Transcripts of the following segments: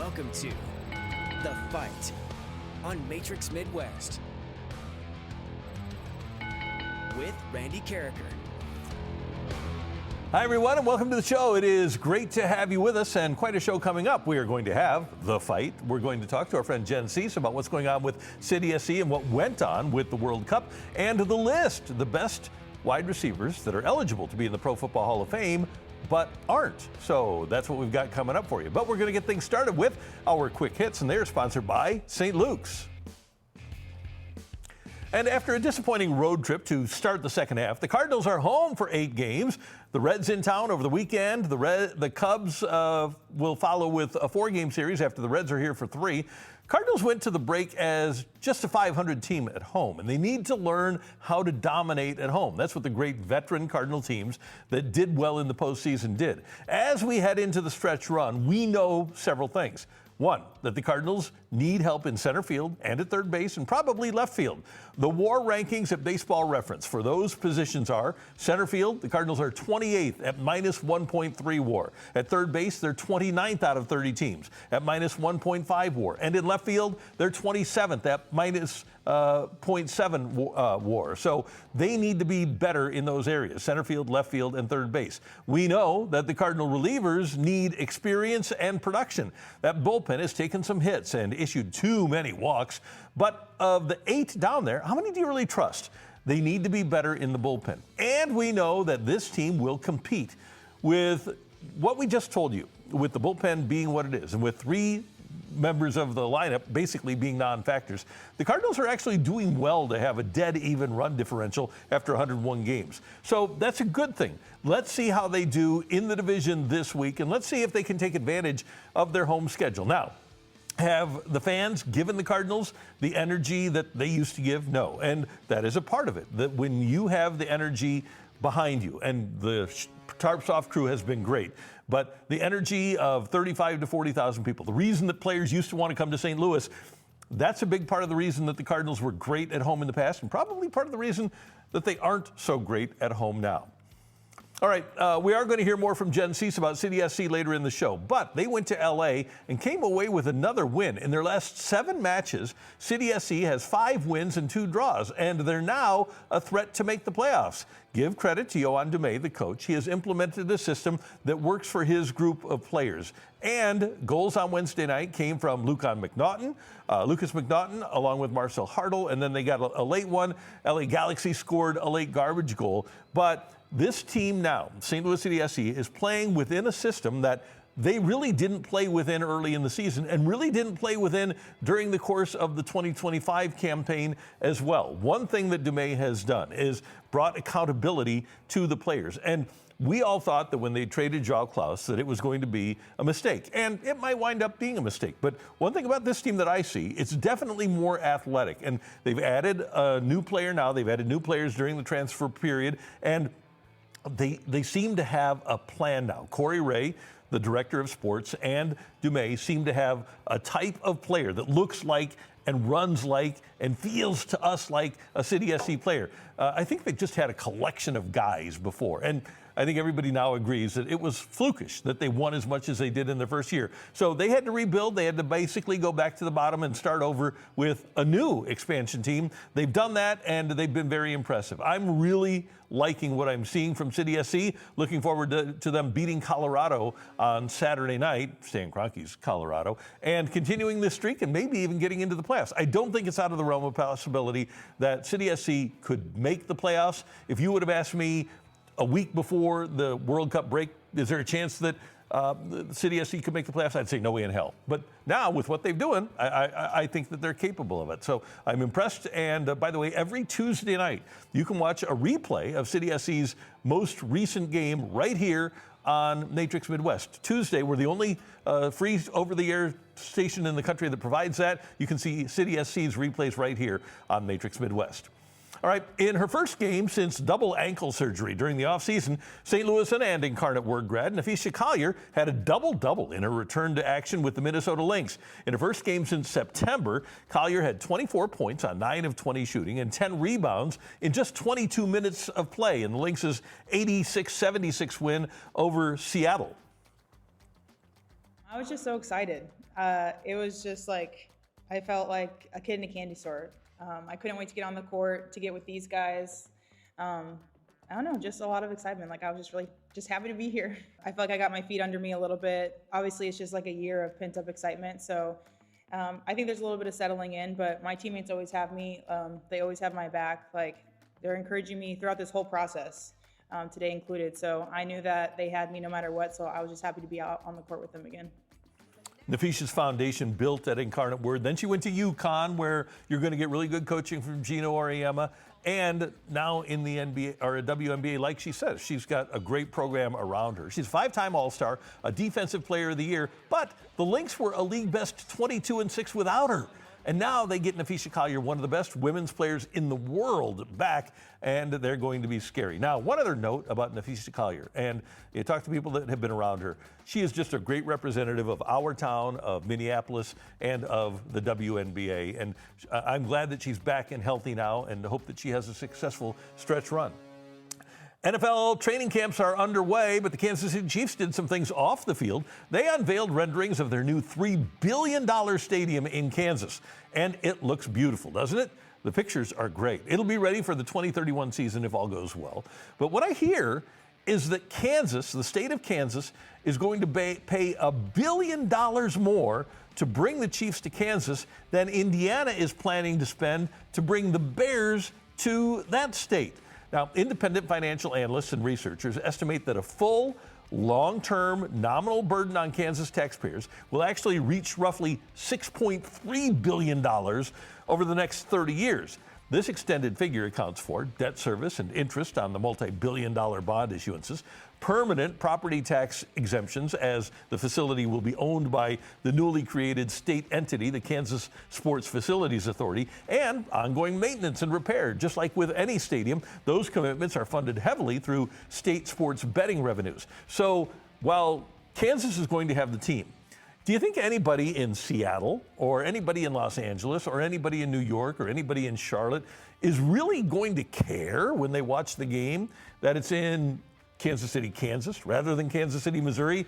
Welcome to The Fight on Matrix Midwest with Randy Carricker. Hi, everyone, and welcome to the show. It is great to have you with us, and quite a show coming up. We are going to have The Fight. We're going to talk to our friend Jen Siess about what's going on with Siess and what went on with the World Cup, and the list, the best wide receivers that are eligible to be in the Pro Football Hall of Fame, but aren't. So that's what we've got coming up for you. But we're going to get things started with our quick hits, and they're sponsored by St. Luke's. And after a disappointing road trip to start the second half, the Cardinals are home for 8 games. The Reds in town over the weekend. The Cubs will follow with a 4-game series after the Reds are here for 3. Cardinals went to the break as just a 500 team at home, and they need to learn how to dominate at home. That's what the great veteran Cardinal teams that did well in the postseason did. As we head into the stretch run, we know several things. One, that the Cardinals need help in center field and at third base and probably left field. The WAR rankings at Baseball Reference for those positions are center field, the Cardinals are 28th at minus 1.3 WAR. At third base, they're 29th out of 30 teams at minus 1.5 WAR. And in left field, they're 27th at minus 0.7 WAR. So they need to be better in those areas, center field, left field, and third base. We know that the Cardinal relievers need experience and production. That bullpen has taken some hits and issued too many walks. But of the 8 down there, how many do you really trust? They need to be better in the bullpen. And we know that this team will compete with what we just told you, with the bullpen being what it is, and with 3 members of the lineup basically being non-factors. The Cardinals are actually doing well to have a dead even run differential after 101 games. So that's a good thing. Let's see how they do in the division this week, and let's see if they can take advantage of their home schedule. Now, have the fans given the Cardinals the energy that they used to give? No, and that is a part of it, that when you have the energy behind you, and the Tarps Off crew has been great, but the energy of 35 to 40,000 people, the reason that players used to want to come to St. Louis, that's a big part of the reason that the Cardinals were great at home in the past, and probably part of the reason that they aren't so great at home now. All right, we are going to hear more from Jen Siess about Siess later in the show, but they went to L.A. and came away with another win. In their last 7 matches, Siess has 5 wins and 2 draws, and they're now a threat to make the playoffs. Give credit to Yoann Dumais, the coach. He has implemented a system that works for his group of players. And goals on Wednesday night came from Lucas McNaughton, along with Marcel Hartl, and then they got a late one. LA Galaxy scored a late garbage goal, but this team now, St. Louis City SC, is playing within a system that they really didn't play within early in the season and really didn't play within during the course of the 2025 campaign as well. One thing that Dumais has done is brought accountability to the players. And we all thought that when they traded João Klaus that it was going to be a mistake. And it might wind up being a mistake. But one thing about this team that I see, it's definitely more athletic. And they've added a new player now. They've added new players during the transfer period. And they seem to have a plan now. Corey Ray, the director of sports, and Dumais seem to have a type of player that looks like and runs like and feels to us like a City SC player. I think they just had a collection of guys before. And I think everybody now agrees that it was flukish that they won as much as they did in their first year. So they had to rebuild. They had to basically go back to the bottom and start over with a new expansion team. They've done that, and they've been very impressive. I'm really liking what I'm seeing from City SC. Looking forward to them beating Colorado on Saturday night, Stan Kroenke's Colorado, and continuing this streak and maybe even getting into the playoffs. I don't think it's out of the realm of possibility that City SC could make the playoffs. If you would have asked me a week before the World Cup break, is there a chance that the City SC could make the playoffs? I'd say no way in hell. But now, with what they're doing, I think that they're capable of it. So I'm impressed. And by the way, every Tuesday night, you can watch a replay of City SC's most recent game right here on Matrix Midwest. Tuesday, we're the only free over-the-air station in the country that provides that. You can see City SC's replays right here on Matrix Midwest. All right, in her first game since double ankle surgery during the offseason, St. Louis and Incarnate Word grad Napheesa Collier had a double-double in her return to action with the Minnesota Lynx. In her first game since September, Collier had 24 points on 9 of 20 shooting and 10 rebounds in just 22 minutes of play in the Lynx's 86-76 win over Seattle. I was just so excited. It was just like, I felt like a kid in a candy store. I couldn't wait to get on the court, to get with these guys. I don't know, just a lot of excitement. Like, I was just really just happy to be here. I feel like I got my feet under me a little bit. Obviously, it's just like a year of pent up excitement. So I think there's a little bit of settling in, but my teammates always have me. They always have my back. Like, they're encouraging me throughout this whole process, today included. So I knew that they had me no matter what. So I was just happy to be out on the court with them again. Nafisha's foundation built at Incarnate Word. Then she went to UConn, where you're going to get really good coaching from Gino Auriemma. And now in the NBA or WNBA, like she says, she's got a great program around her. She's a 5-time All-Star, a Defensive Player of the Year, but the Lynx were a league best 22-6 without her. And now they get Nafisha Collier, one of the best women's players in the world, back, and they're going to be scary. Now, one other note about Nafisha Collier, and you talk to people that have been around her, she is just a great representative of our town, of Minneapolis, and of the WNBA. And I'm glad that she's back and healthy now, and hope that she has a successful stretch run. NFL training camps are underway, but the Kansas City Chiefs did some things off the field. They unveiled renderings of their new $3 billion stadium in Kansas, and it looks beautiful, doesn't it? The pictures are great. It'll be ready for the 2031 season if all goes well. But what I hear is that Kansas, the state of Kansas, is going to pay $1 billion more to bring the Chiefs to Kansas than Indiana is planning to spend to bring the Bears to that state. Now, independent financial analysts and researchers estimate that a full, long-term nominal burden on Kansas taxpayers will actually reach roughly $6.3 billion over the next 30 years. This extended figure accounts for debt service and interest on the multi-billion-dollar bond issuances, permanent property tax exemptions, as the facility will be owned by the newly created state entity, the Kansas Sports Facilities Authority, and ongoing maintenance and repair. Just like with any stadium, those commitments are funded heavily through state sports betting revenues. So while Kansas is going to have the team, do you think anybody in Seattle or anybody in Los Angeles or anybody in New York or anybody in Charlotte is really going to care when they watch the game that it's in Kansas City, Kansas, rather than Kansas City, Missouri?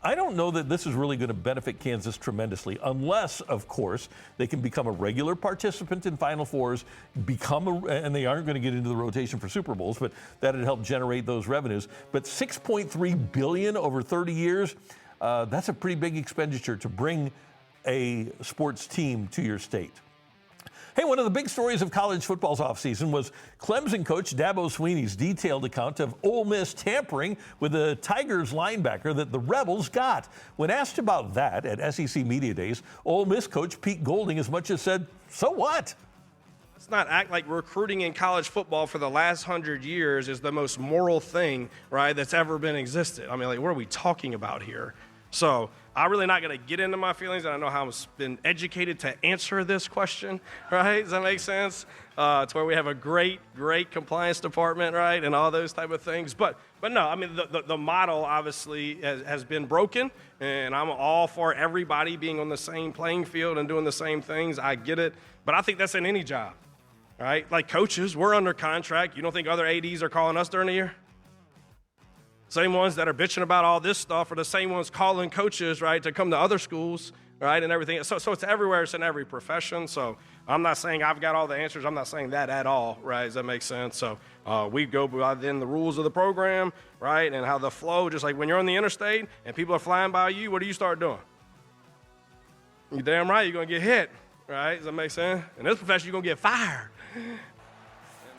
I don't know that this is really going to benefit Kansas tremendously, unless, of course, they can become a regular participant in Final Fours, and they aren't going to get into the rotation for Super Bowls, but that would help generate those revenues. But $6.3 billion over 30 years, that's a pretty big expenditure to bring a sports team to your state. Hey, one of the big stories of college football's offseason was Clemson coach Dabo Swinney's detailed account of Ole Miss tampering with the Tigers linebacker that the Rebels got. When asked about that at SEC Media Days, Ole Miss coach Pete Golding as much as said, "So what?" Let's not act like recruiting in college football for the last 100 years is the most moral thing, right, that's ever been existed. I mean, like, what are we talking about here? So I'm really not going to get into my feelings, and I know how I've been educated to answer this question, right? Does that make sense? It's where we have a great compliance department, right, and all those type of things. But no, I mean, the model obviously has been broken, and I'm all for everybody being on the same playing field and doing the same things. I get it, but I think that's in any job, right? Like coaches, we're under contract. You don't think other ADs are calling us during the year? Same ones that are bitching about all this stuff are the same ones calling coaches, right, to come to other schools, right, and everything. So it's everywhere. It's in every profession. So I'm not saying I've got all the answers. I'm not saying that at all, right? Does that make sense? So we go by then the rules of the program, right, and how the flow, just like when you're on the interstate and people are flying by you, what do you start doing? You're damn right you're going to get hit, right? Does that make sense? In this profession, you're going to get fired.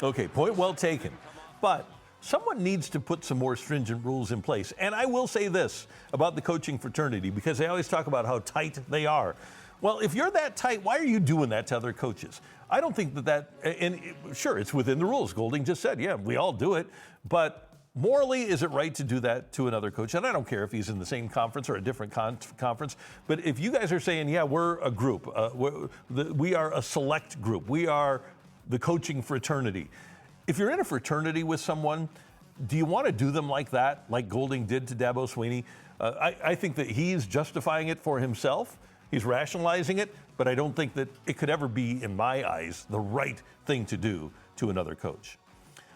Okay, point well taken. But someone needs to put some more stringent rules in place. And I will say this about the coaching fraternity, because they always talk about how tight they are. Well, if you're that tight, why are you doing that to other coaches? I don't think and sure, it's within the rules. Golding just said, yeah, we all do it. But morally, is it right to do that to another coach? And I don't care if he's in the same conference or a different conference. But if you guys are saying, yeah, we're a group, we are a select group, we are the coaching fraternity. If you're in a fraternity with someone, do you want to do them like that, like Golding did to Dabo Swinney? I think that he's justifying it for himself. He's rationalizing it, but I don't think that it could ever be, in my eyes, the right thing to do to another coach.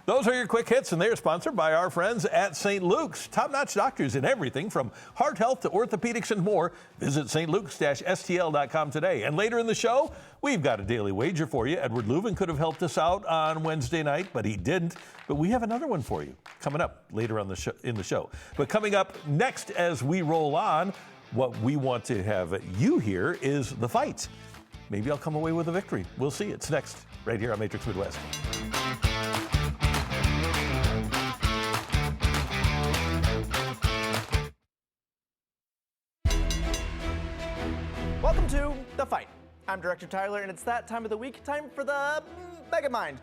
Those are your quick hits, and they're sponsored by our friends at St. Luke's. Top-notch doctors in everything from heart health to orthopedics and more. Visit stlukes-stl.com today. And later in the show, we've got a daily wager for you. Edward Leuven could have helped us out on Wednesday night, but he didn't. But we have another one for you coming up later on in the show. But coming up next as we roll on, what we want to have you hear is the fight. Maybe I'll come away with a victory. We'll see. It's next right here on Matrix Midwest. Welcome to The Fight. I'm Director Tyler, and it's that time of the week, time for the Mega Mind.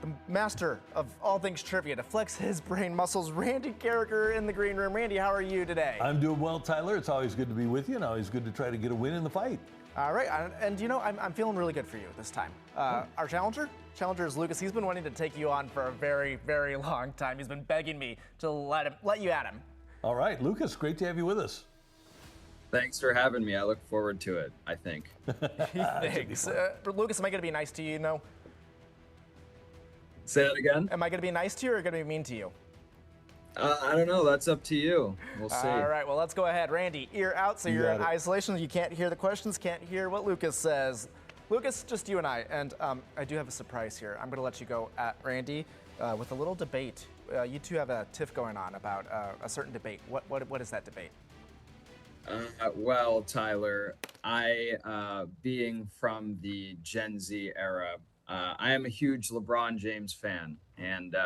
The master of all things trivia to flex his brain muscles, Randy Carricker in the green room. Randy, how are you today? I'm doing well, Tyler. It's always good to be with you, and always good to try to get a win in the fight. All right, and you know, I'm feeling really good for you this time. Our challenger is Lucas. He's been wanting to take you on for a very, very long time. He's been begging me to let you at him. All right, Lucas, great to have you with us. Thanks for having me. I look forward to it, I think. Thanks. Lucas, am I going to be nice to you, Say that again? Am I going to be nice to you or going to be mean to you? I don't know. That's up to you. We'll see. All right, well, let's go ahead. Randy, ear out, so you're in got it. isolation. You can't hear the questions, can't hear what Lucas says. Lucas, just you and I, and I do have a surprise here. I'm going to let you go at Randy with a little debate. You two have a tiff going on about a certain debate. What is that debate? Well, Tyler, I, being from the Gen Z era, I am a huge LeBron James fan, and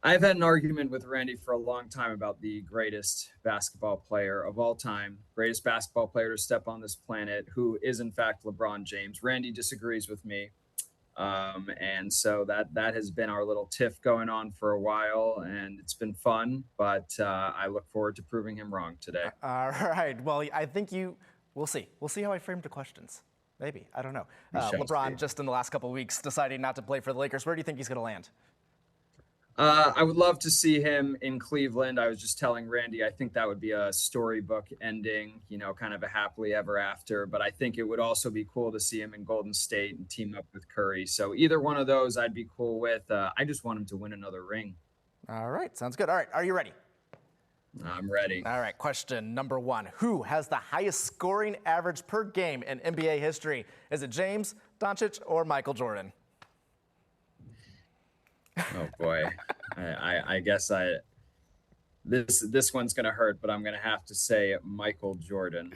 I've had an argument with Randy for a long time about the greatest basketball player of all time, greatest basketball player to step on this planet, who is in fact LeBron James. Randy disagrees with me. And so that has been our little tiff going on for a while, and it's been fun, but I look forward to proving him wrong today. All right, well, I think we'll see. We'll see how I frame the questions. Maybe, I don't know. LeBron, see. just in the last couple of weeks, deciding not to play for the Lakers. Where do you think he's going to land? I would love to see him in Cleveland. I was just telling Randy, I think that would be a storybook ending, kind of a happily ever after. But I think it would also be cool to see him in Golden State and team up with Curry. So either one of those I'd be cool with. I just want him to win another ring. All right, sounds good. All right, are you ready? I'm ready. All right, question number one. Who has the highest scoring average per game in NBA history? Is it James, Doncic, or Michael Jordan? Oh boy, I guess this one's gonna hurt, but I'm gonna have to say Michael Jordan.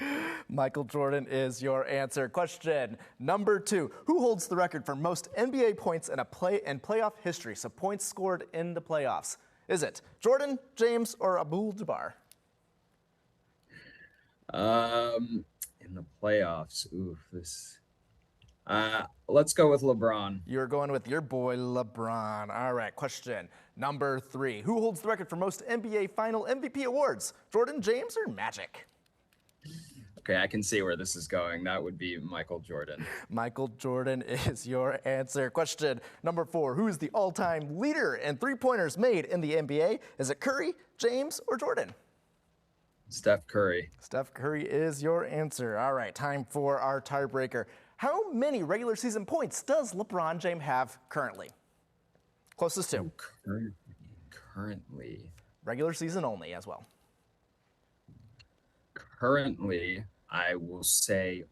Michael Jordan is your answer. Question number two. Who holds the record for most NBA points in playoff history? So points scored in the playoffs. Is it Jordan, James, or Abdul-Jabbar? In the playoffs, let's go with LeBron. You're going with your boy LeBron. All right, question number three. Who holds the record for most NBA Final MVP awards? Jordan, James, or Magic? Okay, I can see where this is going. That would be Michael Jordan. Michael Jordan is your answer. Question number four. Who is the all-time leader in three-pointers made in the NBA? Is it Curry, James, or Jordan? Steph Curry. Steph Curry is your answer. All right, time for our tiebreaker. How many regular season points does LeBron James have currently? Closest to. Currently. Regular season only as well. Currently, I will say,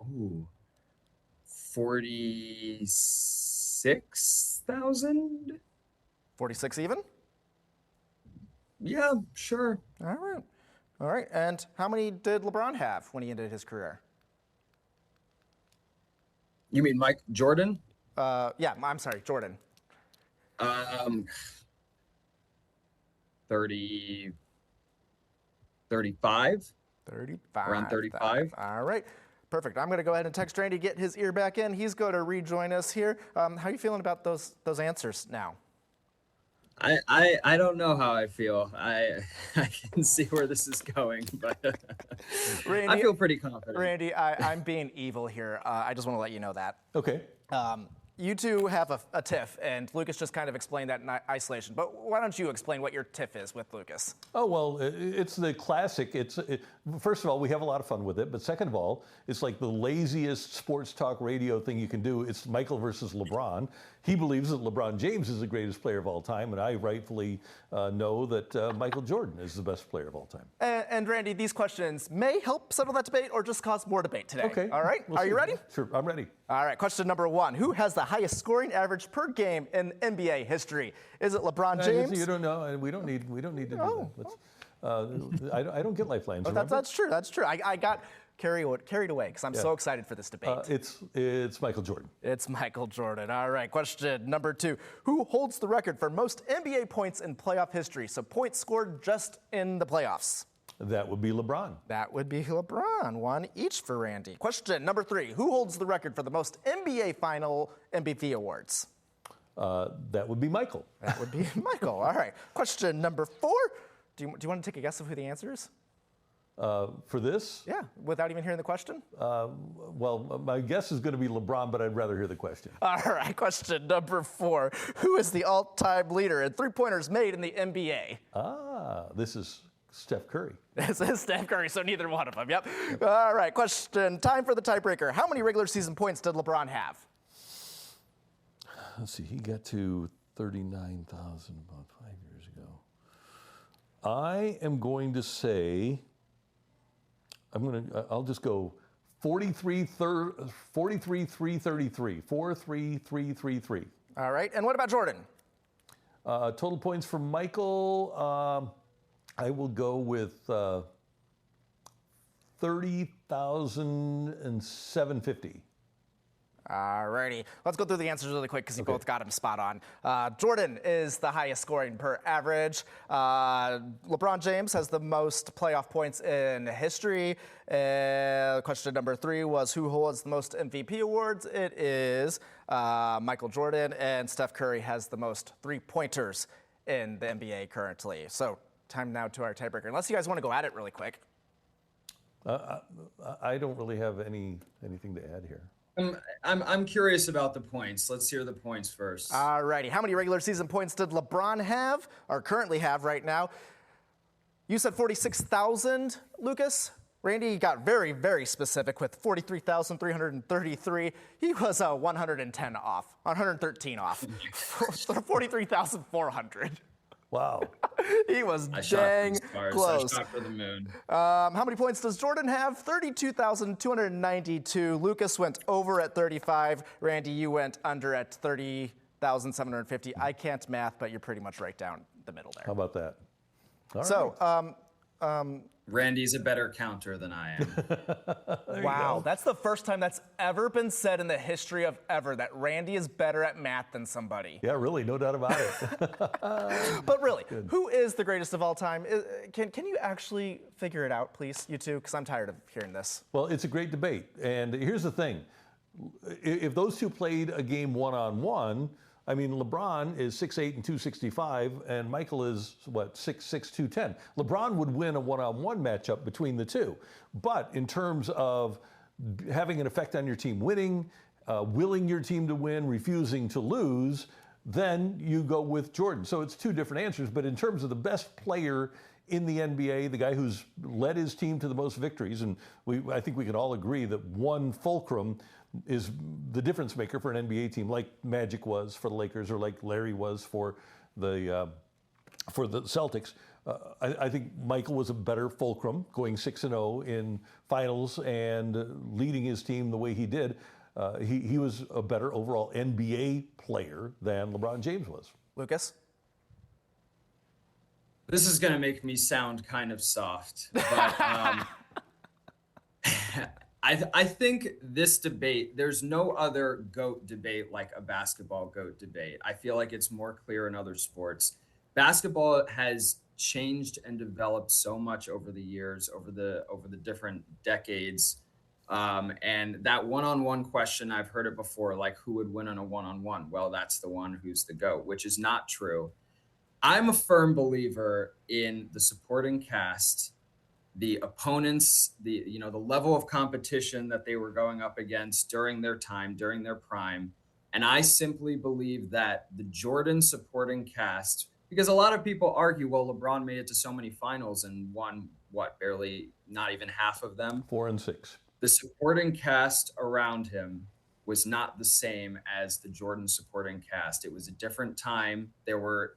46,000? 46 even? Yeah, sure. All right. All right, and how many did LeBron have when he ended his career? You mean Mike Jordan? Yeah, I'm sorry, Jordan. 30, 35? 35. Around 35. All right, perfect. I'm going to go ahead and text Randy, get his ear back in. He's going to rejoin us here. How are you feeling about those answers now? I don't know how I feel. I can see where this is going, but Randy, I feel pretty confident. Randy, I'm being evil here. I just want to let you know that. Okay. You two have a tiff, and Lucas just kind of explained that in isolation. But why don't you explain what your tiff is with Lucas? Oh, well, it's the classic. First of all, we have a lot of fun with it. But second of all, it's like the laziest sports talk radio thing you can do. It's Michael versus LeBron. he believes that LeBron James is the greatest player of all time, and I rightfully know that Michael Jordan is the best player of all time. And Randy, these questions may help settle that debate or just cause more debate today. Okay. All right. We'll Are see. you ready? Sure, I'm ready. All right. Question number 1. Who has the highest scoring average per game in NBA history? Is it LeBron James? You don't know, and we don't need to do that. I don't get lifelines. Oh, that's true. That's true. I got carried away because I'm so excited for this debate. It's Michael Jordan. It's Michael Jordan. All right. Question number 2. Who holds the record for most NBA points in playoff history? So points scored just in the playoffs. That would be LeBron. That would be LeBron. 1 each for Randy. Question number 3. Who holds the record for the most NBA Final MVP awards? That would be Michael. That would be Michael. All right. Question number 4. Do you want to take a guess of who the answer is? For this? Yeah, without even hearing the question? Well, my guess is going to be LeBron, but I'd rather hear the question. All right, question number 4. Who is the all-time leader in three-pointers made in the NBA? This is Steph Curry. This is Steph Curry, so neither one of them. Yep. All right, question. Time for the tiebreaker. How many regular season points did LeBron have? Let's see, he got to 39,000 about 5 years ago. I am going to say, I'll just go 43,333. 43,333. All right, and what about Jordan? Total points for Michael, I will go with 30,750. All righty. Let's go through the answers really quick because you both got them spot on. Jordan is the highest scoring per average. LeBron James has the most playoff points in history. Question number 3 was who holds the most MVP awards? It is Michael Jordan, and Steph Curry has the most three-pointers in the NBA currently. So time now to our tiebreaker. Unless you guys want to go at it really quick. I don't really have anything to add here. I'm curious about the points. Let's hear the points first. All righty. How many regular season points did LeBron have, or currently have right now? You said 46,000, Lucas. Randy got very, very specific with 43,333. He was 110 off, 113 off. 43,400. Wow. He was I dang close. I shot for the moon. How many points does Jordan have? 32,292. Lucas went over at 35. Randy, you went under at 30,750. I can't math, but you're pretty much right down the middle there. How about that? All So, Randy's a better counter than I am. wow, that's the first time that's ever been said in the history of ever, that Randy is better at math than somebody. Yeah, really, no doubt about it. But really, who is the greatest of all time? Can you actually figure it out, please, you two? Because I'm tired of hearing this. Well, it's a great debate. And here's the thing. If those two played a game one-on-one, I mean, LeBron is 6'8" and 265, and Michael is, 6'6", 210. LeBron would win a one-on-one matchup between the two. But in terms of having an effect on your team winning, willing your team to win, refusing to lose, then you go with Jordan. So it's two different answers. But in terms of the best player in the NBA, the guy who's led his team to the most victories, and I think we can all agree that one fulcrum is the difference maker for an NBA team, like Magic was for the Lakers or like Larry was for the Celtics. I think Michael was a better fulcrum, going 6-0 in finals and leading his team the way he did. He was a better overall NBA player than LeBron James was. Lucas? This is going to make me sound kind of soft, but I think this debate, there's no other GOAT debate like a basketball GOAT debate. I feel like it's more clear in other sports. Basketball has changed and developed so much over the years, over the different decades. And that one-on-one question, I've heard it before, like who would win on a one-on-one? Well, that's the one who's the GOAT, which is not true. I'm a firm believer in the supporting cast, the opponents, the level of competition that they were going up against during their time, during their prime. And I simply believe that the Jordan supporting cast, because a lot of people argue, well, LeBron made it to so many finals and won, barely, not even half of them. 4 and 6. The supporting cast around him was not the same as the Jordan supporting cast. It was a different time. There were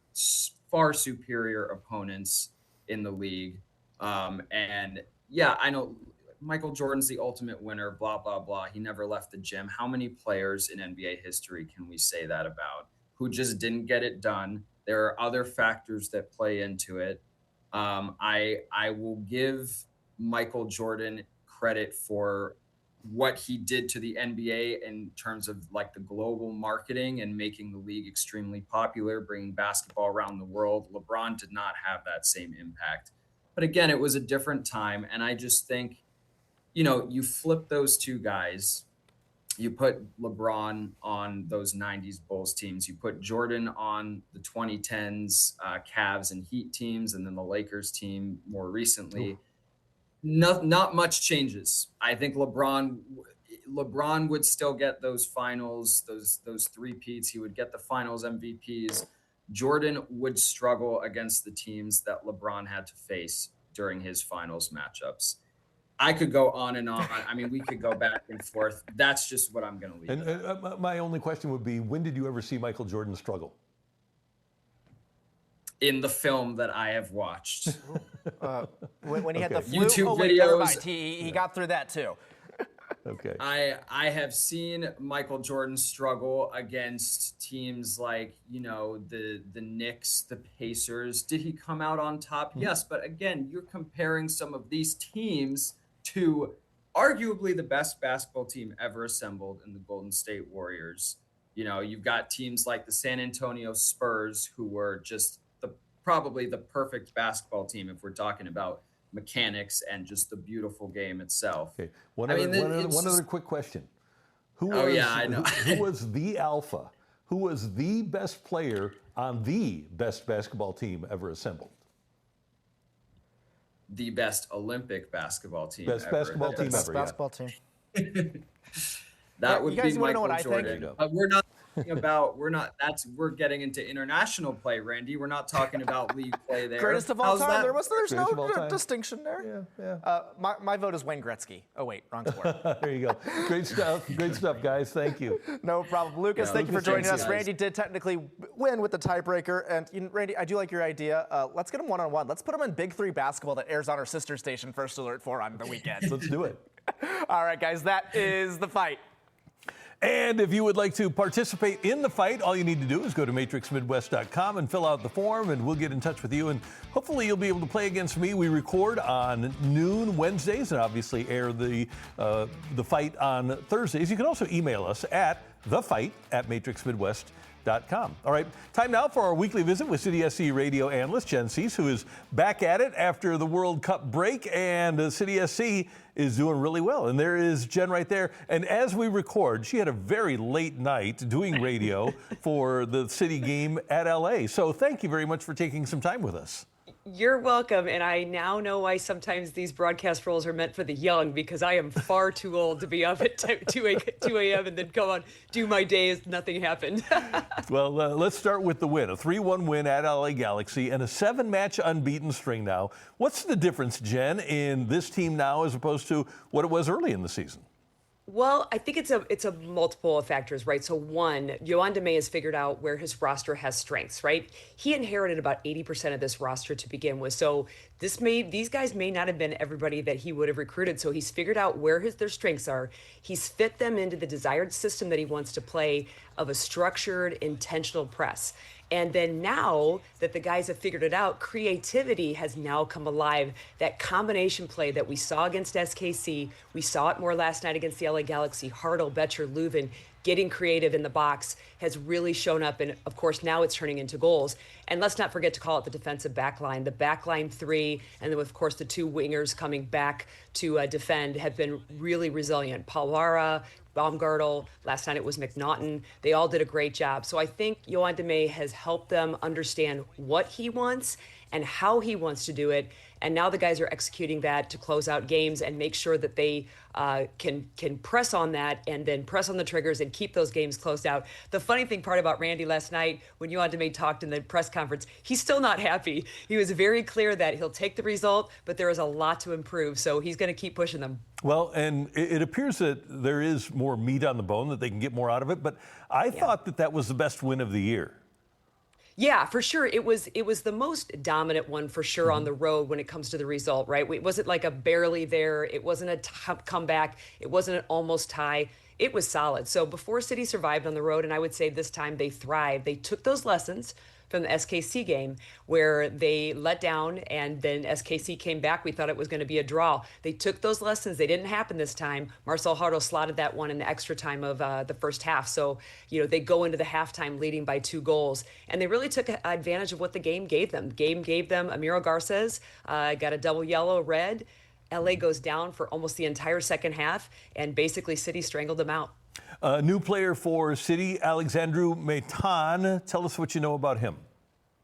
far superior opponents in the league. And yeah, I know Michael Jordan's the ultimate winner, blah, blah, blah. He never left the gym. How many players in NBA history can we say that about, who just didn't get it done? There are other factors that play into it. I will give Michael Jordan credit for what he did to the NBA in terms of like the global marketing and making the league extremely popular, bringing basketball around the world. LeBron did not have that same impact. But again, it was a different time. And I just think, you know, you flip those two guys, you put LeBron on those 90s Bulls teams, you put Jordan on the 2010s Cavs and Heat teams, and then the Lakers team more recently. Not much changes. I think LeBron would still get those finals, those three-peats. He would get the finals MVPs. Jordan would struggle against the teams that LeBron had to face during his finals matchups. I could go on and on. I mean, we could go back and forth. That's just what I'm going to leave. And my only question would be, when did you ever see Michael Jordan struggle? In the film that I have watched. When he had the flu. YouTube wait, never videos. mind. He got through that too. Okay. I have seen Michael Jordan struggle against teams like, you know, the Knicks, the Pacers. Did he come out on top? Yes, but again, you're comparing some of these teams to arguably the best basketball team ever assembled in the Golden State Warriors. You know, you've got teams like the San Antonio Spurs, who were just probably the perfect basketball team if we're talking about mechanics and just the beautiful game itself. Okay. One other quick question. I know. Who was the alpha? Who was the best player on the best basketball team ever assembled? The best Olympic basketball team Best ever. basketball team ever, yeah. Basketball team. That would You guys be wanna know Michael what I think? Jordan. But we're getting into international play, Randy. We're not talking about league play there. Greatest of all How's time. that? There's Greatest of all no time. distinction there. Yeah. My vote is Wayne Gretzky. Oh wait, wrong sport. There you go. Great stuff. Great stuff, guys. Thank you. No problem. Lucas, thank you for Lucas, joining thanks, us. guys. Randy did technically win with the tiebreaker. And Randy, I do like your idea. Let's get him one-on-one. Let's put him in Big 3 basketball that airs on our sister station, First Alert 4 on the weekend. Let's do it. All right, guys, that is the fight. And if you would like to participate in the fight, all you need to do is go to matrixmidwest.com and fill out the form, and we'll get in touch with you. And hopefully you'll be able to play against me. We record on noon Wednesdays and obviously air the fight on Thursdays. You can also email us at thefight@matrixmidwest.com. All right, time now for our weekly visit with City SC radio analyst Jen Siess, who is back at it after the World Cup break, and City SC is doing really well. And there is Jen right there. And as we record, she had a very late night doing radio for the City game at LA. So thank you very much for taking some time with us. You're welcome, and I now know why sometimes these broadcast roles are meant for the young, because I am far too old to be up at 2 a.m. and then go on, do my day as nothing happened. Well, let's start with the win. A 3-1 win at LA Galaxy and a 7-match unbeaten string now. What's the difference, Jen, in this team now as opposed to what it was early in the season? Well, I think it's a multiple of factors, right? So one, Yohan Demey has figured out where his roster has strengths, right? He inherited about 80% of this roster to begin with. So these guys may not have been everybody that he would have recruited. So he's figured out where their strengths are. He's fit them into the desired system that he wants to play of a structured, intentional press. And then now that the guys have figured it out, creativity has now come alive. That combination play that we saw against SKC, we saw it more last night against the LA Galaxy, Hartle, Betcher, Leuven, getting creative in the box has really shown up. And of course, now it's turning into goals. And let's not forget to call it the defensive backline. The backline 3, and then of course the 2 wingers coming back to defend have been really resilient. Pawara, Baumgartel, last night it was McNaughton. They all did a great job. So I think Yohan Demey has helped them understand what he wants and how he wants to do it. And now the guys are executing that to close out games and make sure that they can press on that and then press on the triggers and keep those games closed out. The funny thing part about Randy last night, when Yohan Demay talked in the press conference, he's still not happy. He was very clear that he'll take the result, but there is a lot to improve. So he's going to keep pushing them. Well, and it appears that there is more meat on the bone, that they can get more out of it. But I thought that was the best win of the year. Yeah, for sure. It was the most dominant one for sure on the road when it comes to the result, right? It wasn't like a barely there. It wasn't a comeback. It wasn't an almost tie. It was solid. So before City survived on the road, and I would say this time they thrived. They took those lessons from the SKC game where they let down and then SKC came back. We thought it was going to be a draw. They took those lessons. They didn't happen this time. Marcel Hartel slotted that one in the extra time of the first half. So, they go into the halftime leading by 2 goals. And they really took advantage of what the game gave them. Game gave them Amiro Garces, got a double yellow, red. LA goes down for almost the entire second half, and basically City strangled them out. A new player for City, Alexandru Meitan. Tell us what you know about him.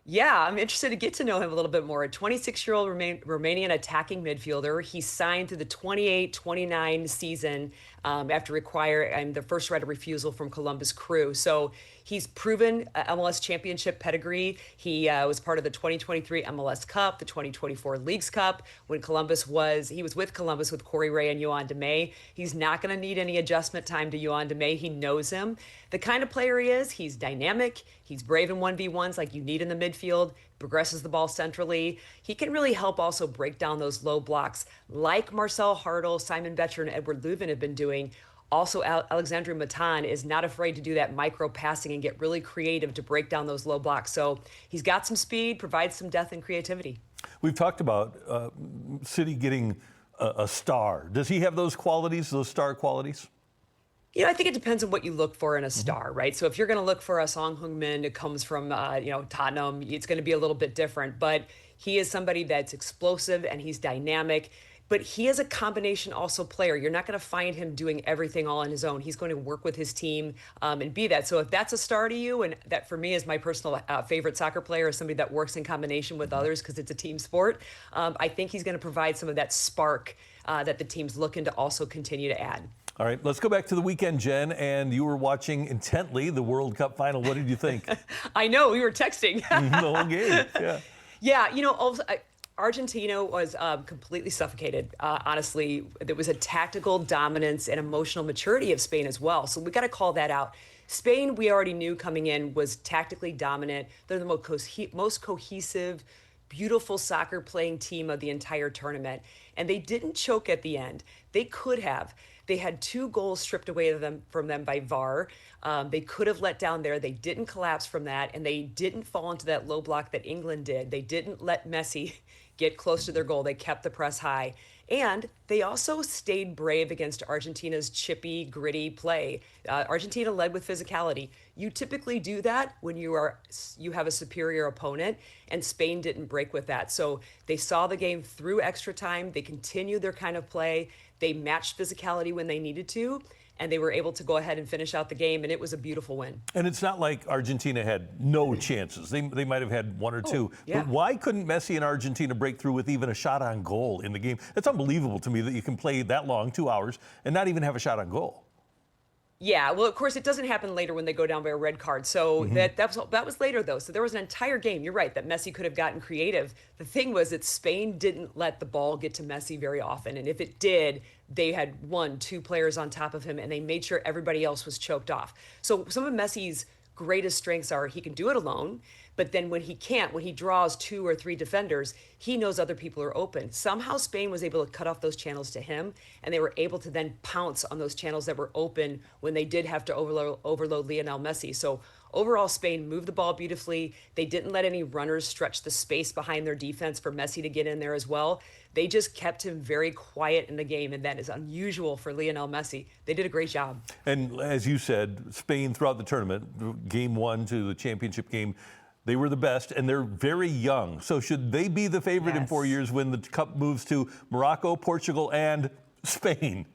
Yeah, I'm interested to get to know him a little bit more. A 26-year-old Romanian attacking midfielder. He signed through the 28-29 season after requiring the first right of refusal from Columbus Crew. So he's proven MLS championship pedigree. He was part of the 2023 MLS Cup, the 2024 Leagues Cup. When he was with Columbus with Corey Ray and Yohan Demay. He's not going to need any adjustment time to Yohan Demay. He knows him. The kind of player he is, he's dynamic. He's brave in 1v1s like you need in the midfield, progresses the ball centrally. He can really help also break down those low blocks like Marcel Hartel, Simon Betcher, and Edward Leuven have been doing. Also, Alexandru Meitan is not afraid to do that micro passing and get really creative to break down those low blocks. So he's got some speed, provides some depth and creativity. We've talked about City getting a star. Does he have those qualities, those star qualities? I think it depends on what you look for in a star, right? So if you're going to look for a Song Heung-min who comes from, Tottenham, it's going to be a little bit different. But he is somebody that's explosive and he's dynamic. But he is a combination also player. You're not going to find him doing everything all on his own. He's going to work with his team and be that. So if that's a star to you, and that for me is my personal favorite soccer player, is somebody that works in combination with others because it's a team sport, I think he's going to provide some of that spark that the team's looking to also continue to add. All right, let's go back to the weekend, Jen, and you were watching intently the World Cup final. What did you think? I know, we were texting. The whole game, yeah. Yeah, Argentina was completely suffocated. Honestly, there was a tactical dominance and emotional maturity of Spain as well. So we got to call that out. Spain, we already knew coming in, was tactically dominant. They're the most cohesive, beautiful soccer playing team of the entire tournament. And they didn't choke at the end. They could have. They had 2 goals stripped away from them by VAR. They could have let down there. They didn't collapse from that, and they didn't fall into that low block that England did. They didn't let Messi get close to their goal. They kept the press high. And they also stayed brave against Argentina's chippy, gritty play. Argentina led with physicality. You typically do that when you have a superior opponent, and Spain didn't break with that. So they saw the game through extra time. They continued their kind of play. They matched physicality when they needed to, and they were able to go ahead and finish out the game, and it was a beautiful win. And it's not like Argentina had no chances. They might have had 1 or 2. Yeah. But why couldn't Messi and Argentina break through with even a shot on goal in the game? That's unbelievable to me that you can play that long, 2 hours, and not even have a shot on goal. Yeah, well, of course, it doesn't happen later when they go down by a red card. So that was later, though. So there was an entire game, you're right, that Messi could have gotten creative. The thing was that Spain didn't let the ball get to Messi very often. And if it did, they had 1, 2 players on top of him, and they made sure everybody else was choked off. So some of Messi's greatest strengths are he can do it alone, but then when he draws 2 or 3 defenders, he knows other people are open. Somehow Spain was able to cut off those channels to him, and they were able to then pounce on those channels that were open when they did have to overload Lionel Messi. So overall, Spain moved the ball beautifully. They didn't let any runners stretch the space behind their defense for Messi to get in there as well. They just kept him very quiet in the game, and that is unusual for Lionel Messi. They did a great job. And as you said, Spain throughout the tournament, game 1 to the championship game, they were the best, and they're very young. So should they be the favorite in 4 years when the cup moves to Morocco, Portugal, and Spain.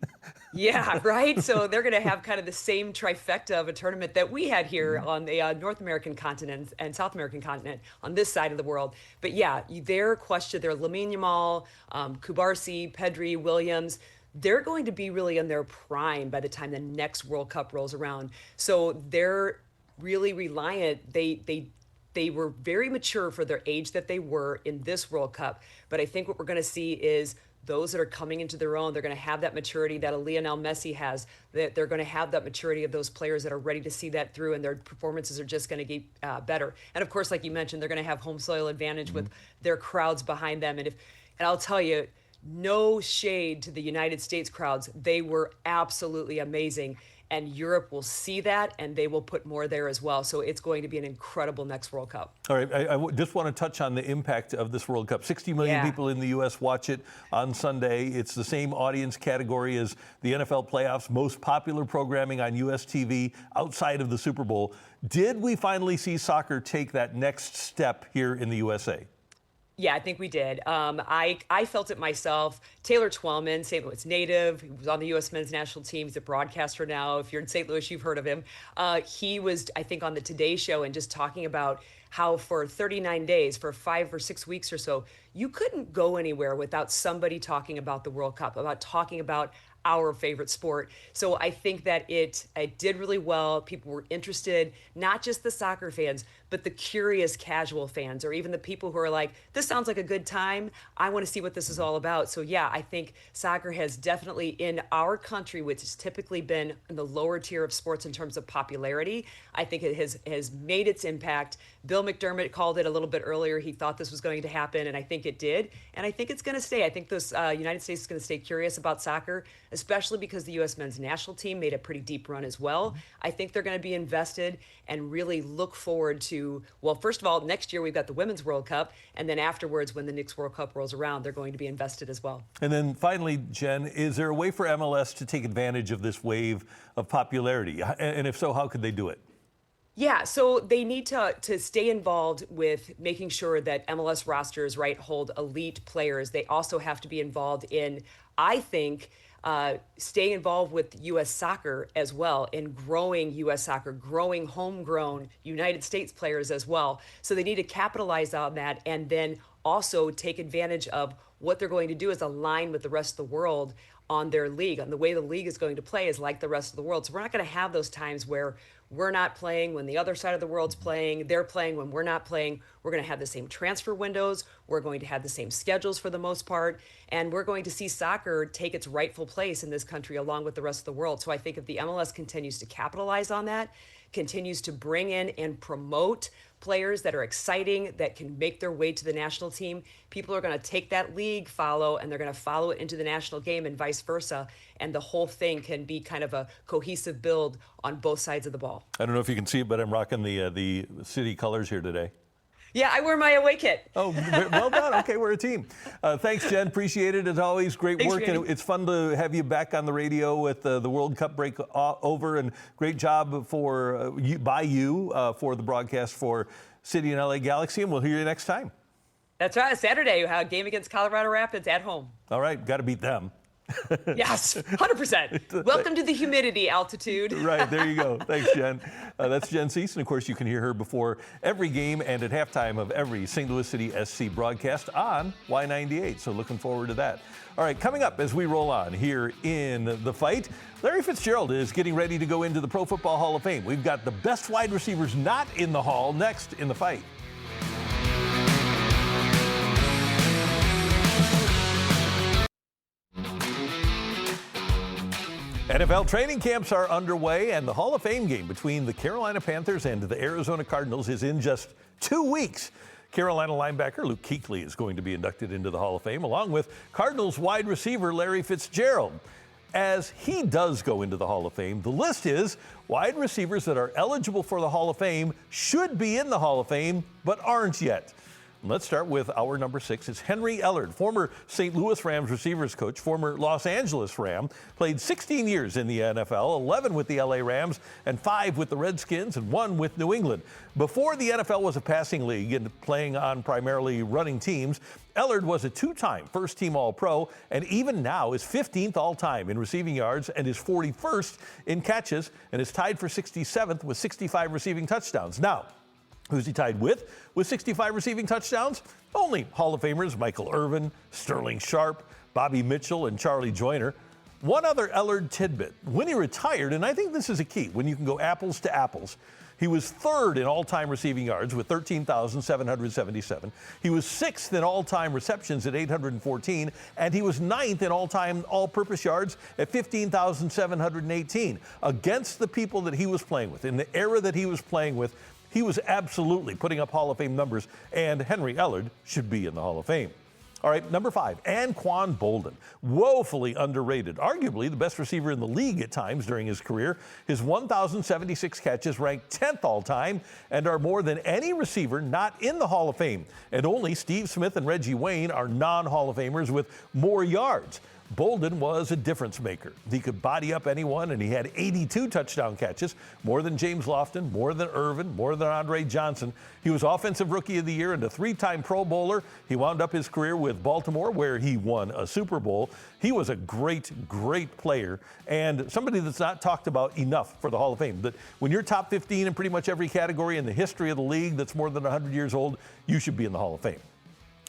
Yeah, right. So they're going to have kind of the same trifecta of a tournament that we had here on the North American continent and South American continent on this side of the world. But yeah, their question, their Lamine Yamal, Kubarsi, Pedri, Williams, they're going to be really in their prime by the time the next World Cup rolls around. So they're really reliant. They were very mature for their age that they were in this World Cup. But I think what we're going to see is those that are coming into their own, they're going to have that maturity that a Lionel Messi has, that they're going to have that maturity of those players that are ready to see that through, and their performances are just going to get better. And of course, like you mentioned, they're going to have home soil advantage with their crowds behind them. And I'll tell you, no shade to the United States crowds. They were absolutely amazing. And Europe will see that, and they will put more there as well. So it's going to be an incredible next World Cup. All right, I just want to touch on the impact of this World Cup. 60 million people in the U.S. watch it on Sunday. It's the same audience category as the NFL playoffs, most popular programming on U.S. TV outside of the Super Bowl. Did we finally see soccer take that next step here in the USA? Yeah, I think we did. I felt it myself. Taylor Twellman, St. Louis native, he was on the U.S. men's national team. He's a broadcaster now. If you're in St. Louis, you've heard of him. He was, I think, on the Today Show and just talking about how for 39 days, for 5 or 6 weeks or so, you couldn't go anywhere without somebody talking about the World Cup, about talking about our favorite sport. So I think that it did really well. People were interested, not just the soccer fans, but the curious casual fans, or even the people who are like, this sounds like a good time. I want to see what this is all about. So yeah, I think soccer has definitely, in our country, which has typically been in the lower tier of sports in terms of popularity, I think it has made its impact. Bill McDermott called it a little bit earlier. He thought this was going to happen, and I think it did. And I think it's going to stay. I think this United States is going to stay curious about soccer, especially because the U.S. men's national team made a pretty deep run as well. I think they're going to be invested and really look forward to, well, first of all, next year we've got the Women's World Cup, and then afterwards, when the next World Cup rolls around, they're going to be invested as well. And then finally, Jen, is there a way for MLS to take advantage of this wave of popularity? And if so, how could they do it? Yeah, so they need to stay involved with making sure that MLS rosters, right, hold elite players. They also have to be involved in, I think, staying involved with U.S. soccer as well, in growing U.S. soccer, growing homegrown United States players as well. So they need to capitalize on that, and then also take advantage of what they're going to do is align with the rest of the world on their league. And the way the league is going to play is like the rest of the world. So we're not going to have those times where we're not playing when the other side of the world's playing, they're playing when we're not playing. We're going to have the same transfer windows. We're going to have the same schedules for the most part. And we're going to see soccer take its rightful place in this country along with the rest of the world. So I think if the MLS continues to capitalize on that, continues to bring in and promote players that are exciting, that can make their way to the national team, people are going to take that league follow and they're going to follow it into the national game and vice versa. And the whole thing can be kind of a cohesive build on both sides of the ball. I don't know if you can see it, but I'm rocking the city colors here today. Yeah, I wear my away kit. Oh, well done. Okay, we're a team. Thanks, Jen. Appreciate it as always. Great Thanks, work. Randy. And it's fun to have you back on the radio with the World Cup break over. And great job for the broadcast for City and LA Galaxy. And we'll hear you next time. That's right. Saturday, a game against Colorado Rapids at home. All right, got to beat them. Yes, 100%. Welcome to the humidity altitude. Right, there you go. Thanks, Jen. That's Jen Siess, and of course you can hear her before every game and at halftime of every St. Louis City SC broadcast on Y98, so looking forward to that. All right, coming up as we roll on here in The Fight, Larry Fitzgerald is getting ready to go into the Pro Football Hall of Fame. We've got the best wide receivers not in the Hall next in The Fight. NFL training camps are underway, and the Hall of Fame game between the Carolina Panthers and the Arizona Cardinals is in just 2 weeks. Carolina linebacker Luke Kuechly is going to be inducted into the Hall of Fame, along with Cardinals wide receiver Larry Fitzgerald. As he does go into the Hall of Fame, the list is wide receivers that are eligible for the Hall of Fame, should be in the Hall of Fame, but aren't yet. Let's start with our number 6. It's Henry Ellard, former St. Louis Rams receivers coach, former Los Angeles Ram, played 16 years in the NFL, 11 with the LA Rams, and 5 with the Redskins, and 1 with New England. Before the NFL was a passing league and playing on primarily running teams, Ellard was a 2-time first-team All-Pro, and even now is 15th all-time in receiving yards and is 41st in catches, and is tied for 67th with 65 receiving touchdowns. Now, who's he tied with 65 receiving touchdowns? Only Hall of Famers Michael Irvin, Sterling Sharp, Bobby Mitchell, and Charlie Joyner. One other Ellard tidbit. When he retired, and I think this is a key, when you can go apples to apples, he was 3rd in all-time receiving yards with 13,777. He was 6th in all-time receptions at 814, and he was 9th in all-time all-purpose yards at 15,718. Against the people that he was playing with, in the era that he was playing with, he was absolutely putting up Hall of Fame numbers, and Henry Ellard should be in the Hall of Fame. All right, number 5, Anquan Boldin, woefully underrated, arguably the best receiver in the league at times during his career. His 1,076 catches ranked 10th all-time and are more than any receiver not in the Hall of Fame. And only Steve Smith and Reggie Wayne are non-Hall of Famers with more yards. Boldin was a difference maker. He could body up anyone, and he had 82 touchdown catches, more than James Lofton, more than Irvin, more than Andre Johnson. He was Offensive Rookie of the Year and a 3-time Pro Bowler. He wound up his career with Baltimore, where he won a Super Bowl. He was a great, great player, and somebody that's not talked about enough for the Hall of Fame. That when you're top 15 in pretty much every category in the history of the league that's more than 100 years old, you should be in the Hall of Fame.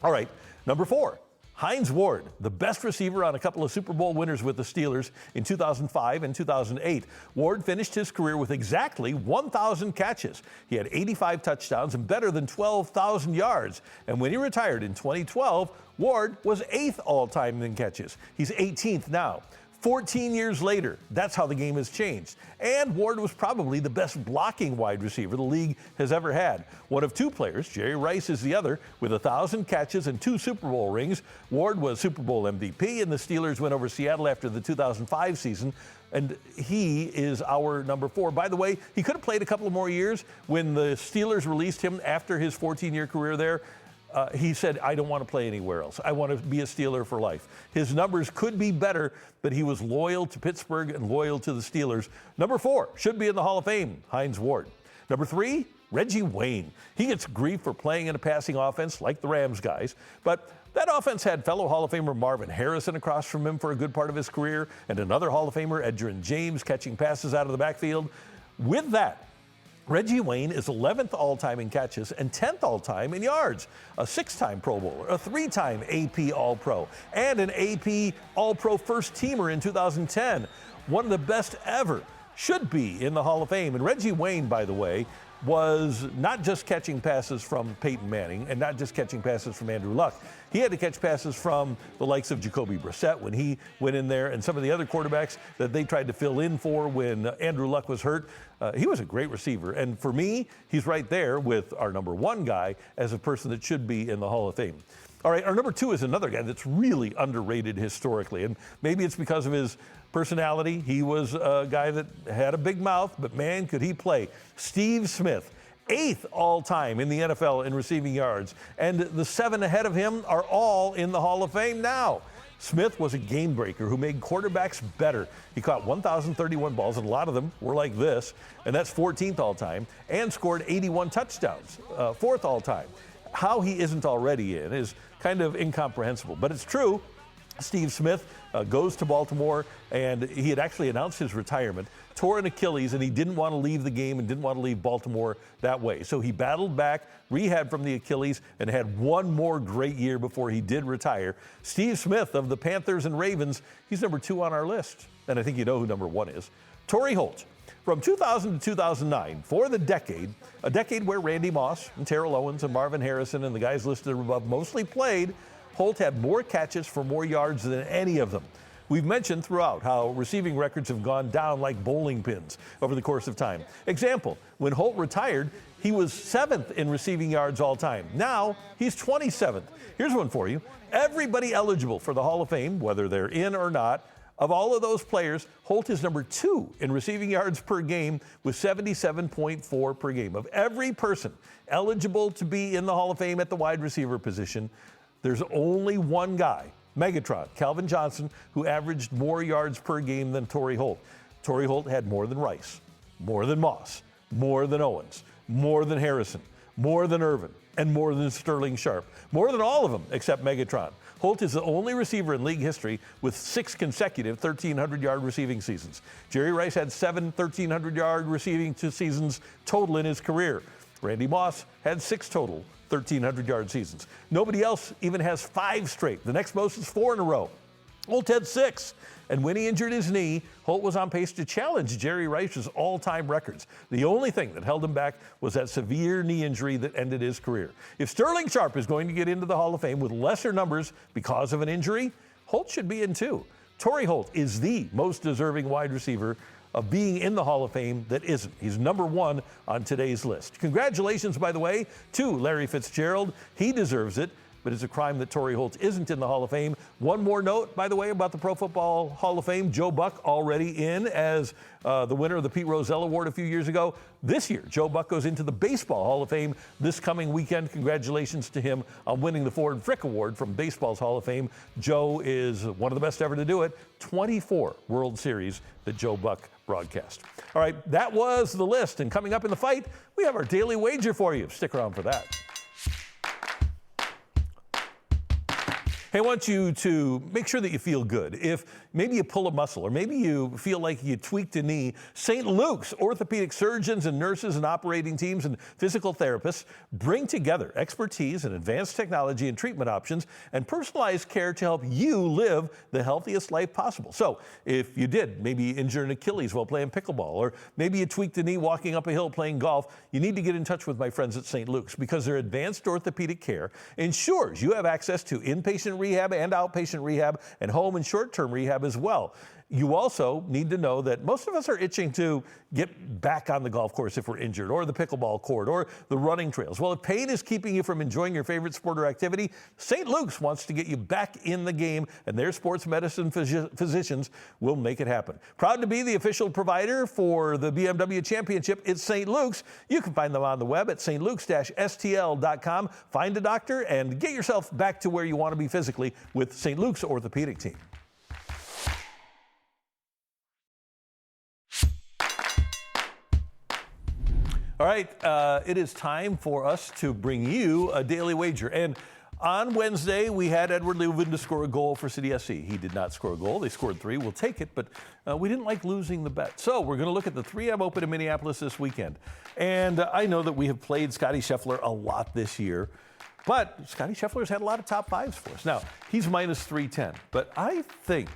All right, number 4. Hines Ward, the best receiver on a couple of Super Bowl winners with the Steelers in 2005 and 2008. Ward finished his career with exactly 1,000 catches. He had 85 touchdowns and better than 12,000 yards. And when he retired in 2012, Ward was 8th all-time in catches. He's 18th now. 14 years later, that's how the game has changed. And Ward was probably the best blocking wide receiver the league has ever had. One of 2 players, Jerry Rice is the other, with 1,000 catches and 2 Super Bowl rings. Ward was Super Bowl MVP, and the Steelers went over Seattle after the 2005 season. And he is our number 4. By the way, he could have played a couple of more years. When the Steelers released him after his 14-year career there, he said, I don't want to play anywhere else. I want to be a Steeler for life. His numbers could be better, but he was loyal to Pittsburgh and loyal to the Steelers. Number 4, should be in the Hall of Fame, Hines Ward. Number 3, Reggie Wayne. He gets grief for playing in a passing offense like the Rams guys, but that offense had fellow Hall of Famer Marvin Harrison across from him for a good part of his career, and another Hall of Famer, Edgerrin James, catching passes out of the backfield. With that, Reggie Wayne is 11th all-time in catches and 10th all-time in yards. A 6-time Pro Bowler, a 3-time AP All-Pro, and an AP All-Pro first-teamer in 2010. One of the best ever. Should be in the Hall of Fame. And Reggie Wayne, by the way, was not just catching passes from Peyton Manning and not just catching passes from Andrew Luck. He had to catch passes from the likes of Jacoby Brissett when he went in there, and some of the other quarterbacks that they tried to fill in for when Andrew Luck was hurt. He was a great receiver. And for me, he's right there with our number 1 guy as a person that should be in the Hall of Fame. All right, our number 2 is another guy that's really underrated historically. And maybe it's because of his personality. He was a guy that had a big mouth, but man, could he play. Steve Smith, 8th all-time in the NFL in receiving yards. And the 7 ahead of him are all in the Hall of Fame now. Smith was a game breaker who made quarterbacks better. He caught 1,031 balls, and a lot of them were like this, and that's 14th all-time, and scored 81 touchdowns, 4th all-time. How he isn't already in is kind of incomprehensible, but it's true. Steve Smith goes to Baltimore, and he had actually announced his retirement, tore an Achilles, and he didn't want to leave the game and didn't want to leave Baltimore that way. So he battled back, rehabbed from the Achilles, and had one more great year before he did retire. Steve Smith of the Panthers and Ravens, he's number 2 on our list, and I think you know who number 1 is. Torrey Holt. From 2000 to 2009, for the decade, a decade where Randy Moss and Terrell Owens and Marvin Harrison and the guys listed above mostly played, Holt had more catches for more yards than any of them. We've mentioned throughout how receiving records have gone down like bowling pins over the course of time. Example, when Holt retired, he was 7th in receiving yards all time. Now, he's 27th. Here's one for you. Everybody eligible for the Hall of Fame, whether they're in or not, Of all of those players, Holt is number 2 in receiving yards per game with 77.4 per game. Of every person eligible to be in the Hall of Fame at the wide receiver position, there's only one guy, Megatron, Calvin Johnson, who averaged more yards per game than Torrey Holt. Torrey Holt had more than Rice, more than Moss, more than Owens, more than Harrison, more than Irvin, and more than Sterling Sharp. More than all of them except Megatron. Holt is the only receiver in league history with 6 consecutive 1,300-yard receiving seasons. Jerry Rice had 7 1,300-yard receiving seasons total in his career. Randy Moss had 6 total 1,300-yard seasons. Nobody else even has 5 straight. The next most is 4 in a row. Holt had 6. And when he injured his knee, Holt was on pace to challenge Jerry Rice's all-time records. The only thing that held him back was that severe knee injury that ended his career. If Sterling Sharp is going to get into the Hall of Fame with lesser numbers because of an injury, Holt should be in too. Torrey Holt is the most deserving wide receiver of being in the Hall of Fame that isn't. He's number 1 on today's list. Congratulations, by the way, to Larry Fitzgerald. He deserves it. But it's a crime that Torrey Holt isn't in the Hall of Fame. One more note, by the way, about the Pro Football Hall of Fame. Joe Buck already in as the winner of the Pete Rozelle Award a few years ago. This year, Joe Buck goes into the Baseball Hall of Fame this coming weekend. Congratulations to him on winning the Ford Frick Award from Baseball's Hall of Fame. Joe is one of the best ever to do it. 24 World Series that Joe Buck broadcast. All right, that was the list. And coming up in the fight, we have our daily wager for you. Stick around for that. Hey, I want you to make sure that you feel good. If maybe you pull a muscle or maybe you feel like you tweaked a knee, St. Luke's orthopedic surgeons and nurses and operating teams and physical therapists bring together expertise and advanced technology and treatment options and personalized care to help you live the healthiest life possible. So if you did maybe injure an Achilles while playing pickleball, or maybe you tweaked a knee walking up a hill playing golf, you need to get in touch with my friends at St. Luke's because their advanced orthopedic care ensures you have access to inpatient rehab and outpatient rehab and home and short-term rehab as well. You also need to know that most of us are itching to get back on the golf course if we're injured, or the pickleball court, or the running trails. Well, if pain is keeping you from enjoying your favorite sport or activity, St. Luke's wants to get you back in the game, and their sports medicine physicians will make it happen. Proud to be the official provider for the BMW Championship, it's St. Luke's. You can find them on the web at stlukes-stl.com. Find a doctor and get yourself back to where you want to be physically with St. Luke's orthopedic team. All right, it is time for us to bring you a daily wager. And on Wednesday, we had Edward Leuven to score a goal for City SC. He did not score a goal. They scored 3. We'll take it, but we didn't like losing the bet. So we're going to look at the 3M Open in Minneapolis this weekend. And I know that we have played Scotty Scheffler a lot this year, but Scotty Scheffler's had a lot of top 5s for us. Now, he's minus 310, but I think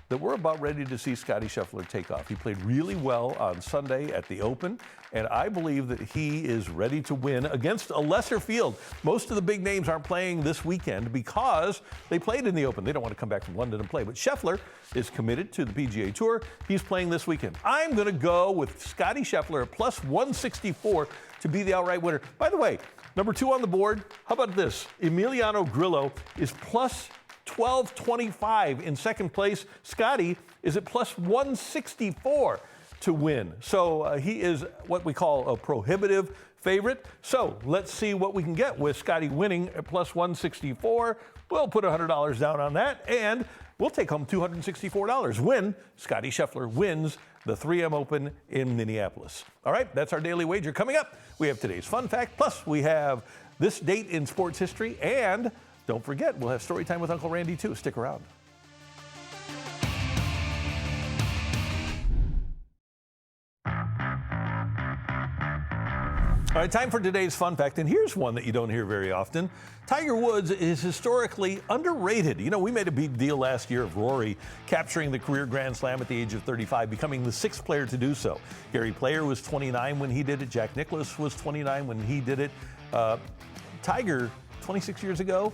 that we're about ready to see Scotty Scheffler take off. He played really well on Sunday at the Open, and I believe that he is ready to win against a lesser field. Most of the big names aren't playing this weekend because they played in the Open. They don't want to come back from London and play, but Scheffler is committed to the PGA Tour. He's playing this weekend. I'm going to go with Scotty Scheffler at plus 164 to be the outright winner. By the way, number 2 on the board, how about this? Emiliano Grillo is plus 1225 in second place. Scotty is at plus 164 to win. So he is what we call a prohibitive favorite. So let's see what we can get with Scotty winning at plus 164. We'll put $100 down on that, and we'll take home $264 when Scotty Scheffler wins the 3M Open in Minneapolis. All right, that's our daily wager. Coming up, we have today's fun fact, plus we have this date in sports history, and don't forget, we'll have story time with Uncle Randy, too. Stick around. All right, time for today's fun fact, and here's one that you don't hear very often. Tiger Woods is historically underrated. You know, we made a big deal last year of Rory capturing the career Grand Slam at the age of 35, becoming the 6th player to do so. Gary Player was 29 when he did it. Jack Nicklaus was 29 when he did it. Tiger, 26 years ago,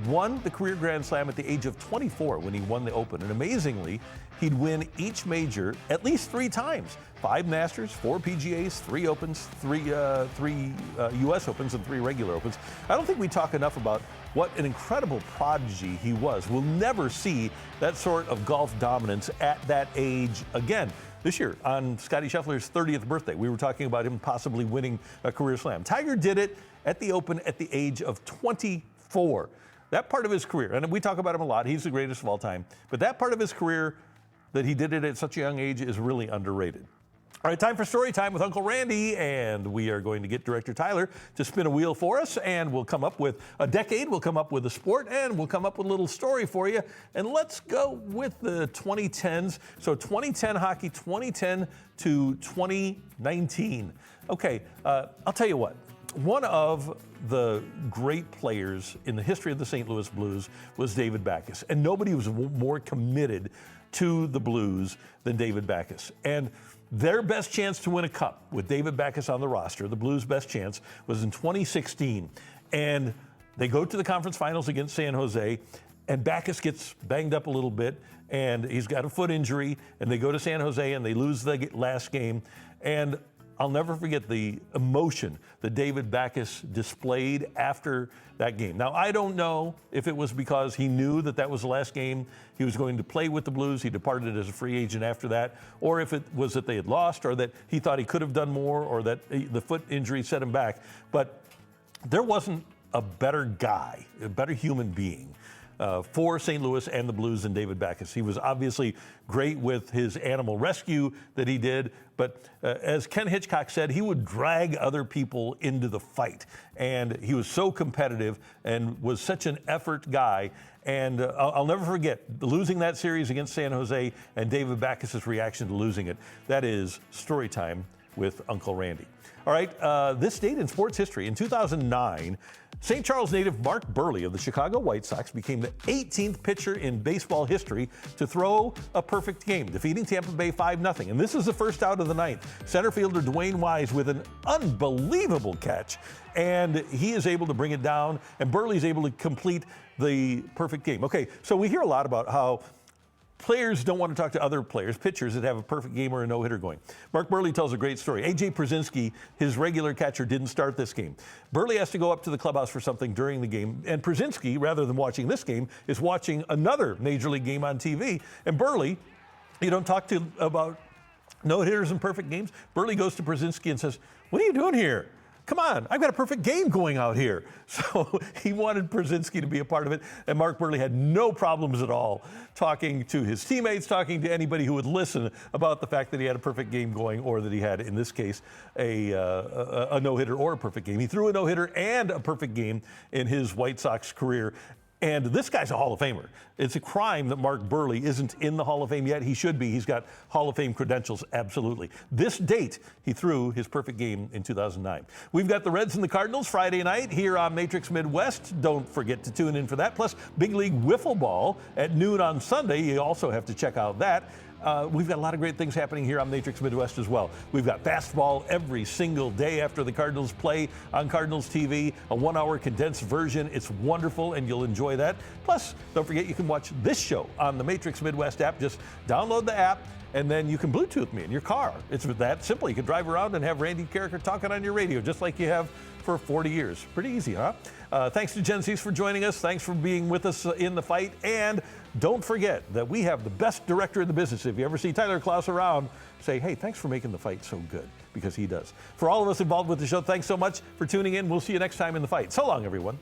won the career Grand Slam at the age of 24 when he won the Open. And amazingly, he'd win each major at least 3 times. 5 Masters, 4 PGAs, 3 Opens, 3 U.S. Opens, and 3 regular Opens. I don't think we talk enough about what an incredible prodigy he was. We'll never see that sort of golf dominance at that age again. This year, on Scottie Scheffler's 30th birthday, we were talking about him possibly winning a career slam. Tiger did it at the Open at the age of 24. That part of his career, and we talk about him a lot, he's the greatest of all time, but that part of his career that he did it at such a young age is really underrated. All right, time for story time with Uncle Randy, and we are going to get Director Tyler to spin a wheel for us, and we'll come up with a decade, we'll come up with a sport, and we'll come up with a little story for you. And let's go with the 2010s. So 2010 hockey, 2010 to 2019. Okay, I'll tell you what. One of the great players in the history of the St. Louis Blues was David Backes, and nobody was more committed to the Blues than David Backes. And their best chance to win a cup with David Backes on the roster, the Blues' best chance, was in 2016. And they go to the conference finals against San Jose, and Backes gets banged up a little bit, and he's got a foot injury, and they go to San Jose, and they lose the last game. And I'll never forget the emotion that David Backes displayed after that game. Now, I don't know if it was because he knew that that was the last game he was going to play with the Blues. He departed as a free agent after that, or if it was that they had lost, or that he thought he could have done more, or that the foot injury set him back. But there wasn't a better guy, a better human being for St. Louis and the Blues than David Backes. He was obviously great with his animal rescue that he did, but as Ken Hitchcock said, he would drag other people into the fight. And he was so competitive and was such an effort guy. And I'll never forget losing that series against San Jose and David Backes' reaction to losing it. That is story time with Uncle Randy. All right, this date in sports history. In 2009, St. Charles native Mark Burley of the Chicago White Sox became the 18th pitcher in baseball history to throw a perfect game, defeating Tampa Bay 5-0. And this is the first out of the ninth. Center fielder Dwayne Wise with an unbelievable catch. And he is able to bring it down, and Burley's able to complete the perfect game. Okay, so we hear a lot about how players don't want to talk to other players, pitchers that have a perfect game or a no-hitter going. Mark Burley tells a great story. A.J. Przinsky, his regular catcher, didn't start this game. Burley has to go up to the clubhouse for something during the game, and Przinsky, rather than watching this game, is watching another Major League game on TV. And Burley, you don't talk to about no-hitters and perfect games. Burley goes to Przinsky and says, "What are you doing here? Come on, I've got a perfect game going out here." So he wanted Przinsky to be a part of it, and Mark Burley had no problems at all talking to his teammates, talking to anybody who would listen about the fact that he had a perfect game going, or that he had, in this case, a no-hitter or a perfect game. He threw a no-hitter and a perfect game in his White Sox career. And this guy's a Hall of Famer. It's a crime that Mark Burley isn't in the Hall of Fame yet. He should be. He's got Hall of Fame credentials, absolutely. This date, he threw his perfect game in 2009. We've got the Reds and the Cardinals Friday night here on Matrix Midwest. Don't forget to tune in for that. Plus, Big League Wiffle Ball at noon on Sunday. You also have to check out that. We've got a lot of great things happening here on Matrix Midwest as well. We've got fastball every single day after the Cardinals play on Cardinals TV, a 1-hour condensed version. It's wonderful, and you'll enjoy that. Plus, don't forget you can watch this show on the Matrix Midwest app. Just download the app, and then you can Bluetooth me in your car. It's that simple. You can drive around and have Randy Carricker talking on your radio, just like you have for 40 years. Pretty easy, huh? Thanks to Gen Z's for joining us. Thanks for being with us in the fight. And don't forget that we have the best director in the business. If you ever see Tyler Klaus around, say, "Hey, thanks for making the fight so good," because he does. For all of us involved with the show, thanks so much for tuning in. We'll see you next time in the fight. So long, everyone.